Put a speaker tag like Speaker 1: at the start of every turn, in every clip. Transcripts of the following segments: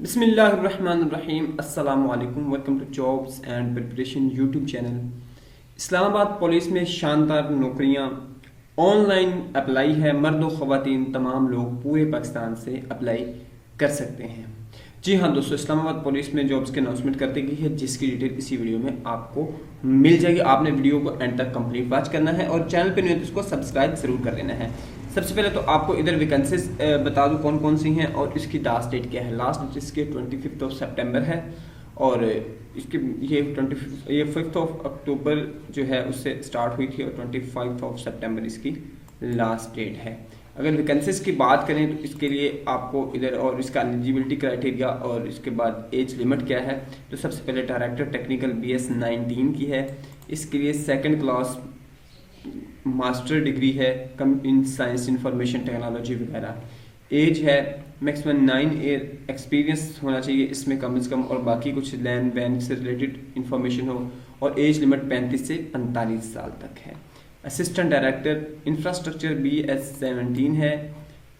Speaker 1: बिस्मिल्लाहिर्रहमानिर्रहीम अस्सलाम वालेकुम। Welcome to jobs and preparation YouTube channel. Islamabad police में शानदार नौकरियां ऑनलाइन अप्लाई है। मर्द व ख़वातीन तमाम लोग पूरे पाकिस्तान से अप्लाई कर सकते हैं। जी हाँ दोस्तों, इस्लामाबाद पुलिस में जॉब्स की अनाउंसमेंट कर दी गई है, जिसकी डिटेल इसी वीडियो में आपको मिल जाएगी। आपने वीडियो को एंड तक कंप्लीट वॉच करना है और चैनल पे नहीं है तो इसको सब्सक्राइब जरूर कर लेना है। सबसे पहले तो आपको इधर वैकेंसीज बता दूं कौन कौन सी हैं और इसकी लास्ट डेट क्या है। लास्ट डेट इसके 25 सितंबर है और इसके ये 5 अक्टूबर जो है उससे स्टार्ट हुई थी और 25 सितंबर इसकी लास्ट डेट है। अगर वैकेंसीज की बात करें तो इसके लिए आपको इधर और इसका एलिजिबिलिटी क्राइटेरिया और इसके बाद एज लिमिट क्या है। तो सबसे पहले डायरेक्टर टेक्निकल BS 19 की है। इसके लिए सेकंड क्लास मास्टर डिग्री है कम इन साइंस इंफॉर्मेशन टेक्नोलॉजी वगैरह। एज है मैक्सिमम 9 ईयर एक्सपीरियंस होना चाहिए इसमें कम से कम, और बाकी कुछ लैंड बैंक से रिलेटेड इंफॉर्मेशन हो, और एज लिमिट 35 से 45 साल तक है। असिस्टेंट डायरेक्टर इंफ्रास्ट्रक्चर BS 17 है।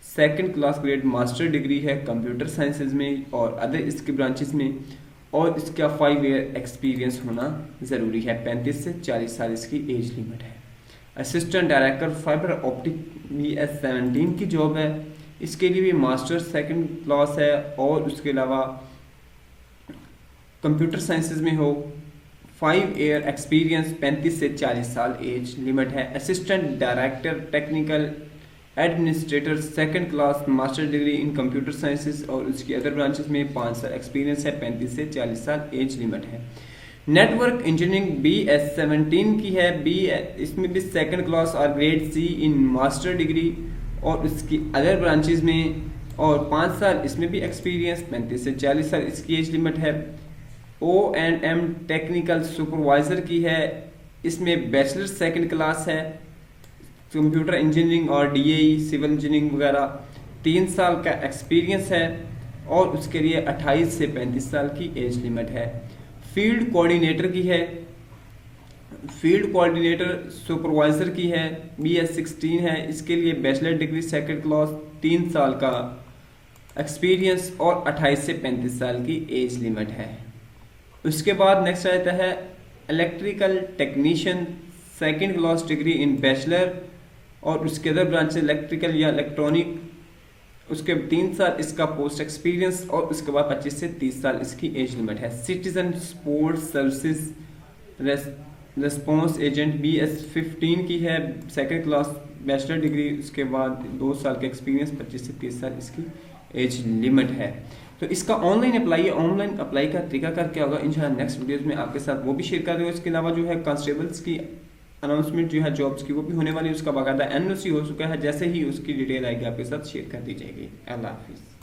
Speaker 1: Second class grade master degree है कंप्यूटर साइंसेज में और अदर इसके ब्रांचेस में, और इसका 5 ईयर एक्सपीरियंस होना ज़रूरी है। 35 से 40 साल इसकी एज लिमिट है। Assistant director fibre optic BS 17 की जॉब है। इसके लिए भी मास्टर सेकंड क्लास है और उसके अलावा कंप्यूटर साइंसेज में हो। 5 ईयर एक्सपीरियंस, 35 से 40 साल एज लिमिट है। Assistant director technical administrator second class master degree in computer sciences और उसकी अदर ब्रांचेस में 5 साल एक्सपीरियंस है। 35 से 40 साल एज लिमिट है। नेटवर्क इंजीनियरिंग BS 17 की है। इसमें भी सेकंड क्लास और grade C in master degree और उसकी अदर ब्रांचेस में, और 5 साल इसमें भी एक्सपीरियंस। 35 से 40 साल इसकी एज लिमिट है। O&M टेक्निकल सुपरवाइजर की है। इसमें बैचलर सेकंड क्लास है कंप्यूटर इंजीनियरिंग और DAE सिविल इंजीनियरिंग वगैरह। 3 साल का एक्सपीरियंस है और उसके लिए 28 से 35 साल की एज लिमिट है। फील्ड कोऑर्डिनेटर की है। फील्ड कोऑर्डिनेटर सुपरवाइजर की है। BS 16 है। इसके लिए बैचलर डिग्री सेकंड क्लास, 3 साल का एक्सपीरियंस और 28 से 35 साल की एज लिमिट है। उसके बाद नेक्स्ट आता है electrical technician second class degree in bachelor और उसके अदर ब्रांच इलेक्ट्रिकल या इलेक्ट्रॉनिक। उसके 3 साल इसका पोस्ट एक्सपीरियंस और उसके बाद 25 से 30 साल इसकी एज लिमिट है। Citizen support services response agent BS 15 की है। सेकंड क्लास बैचलर डिग्री, उसके बाद 2 साल का एक्सपीरियंस, 25 से 30 साल इसकी एज लिमिट है। तो इसका ऑनलाइन अप्लाई है। ऑनलाइन अप्लाई का तरीका कर क्या होगा इंशाल्लाह नेक्स्ट वीडियोस में आपके साथ वो भी शेयर कर दूँगा। इसके अलावा जो है कांस्टेबल्स की अनाउंसमेंट जो है जॉब्स की वो भी होने वाली है। उसका बाकायदा NOC हो चुका है। जैसे ही उसकी डिटेल आएगी आपके साथ शेयर कर दी जाएगी। अल्लाह हाफिज़।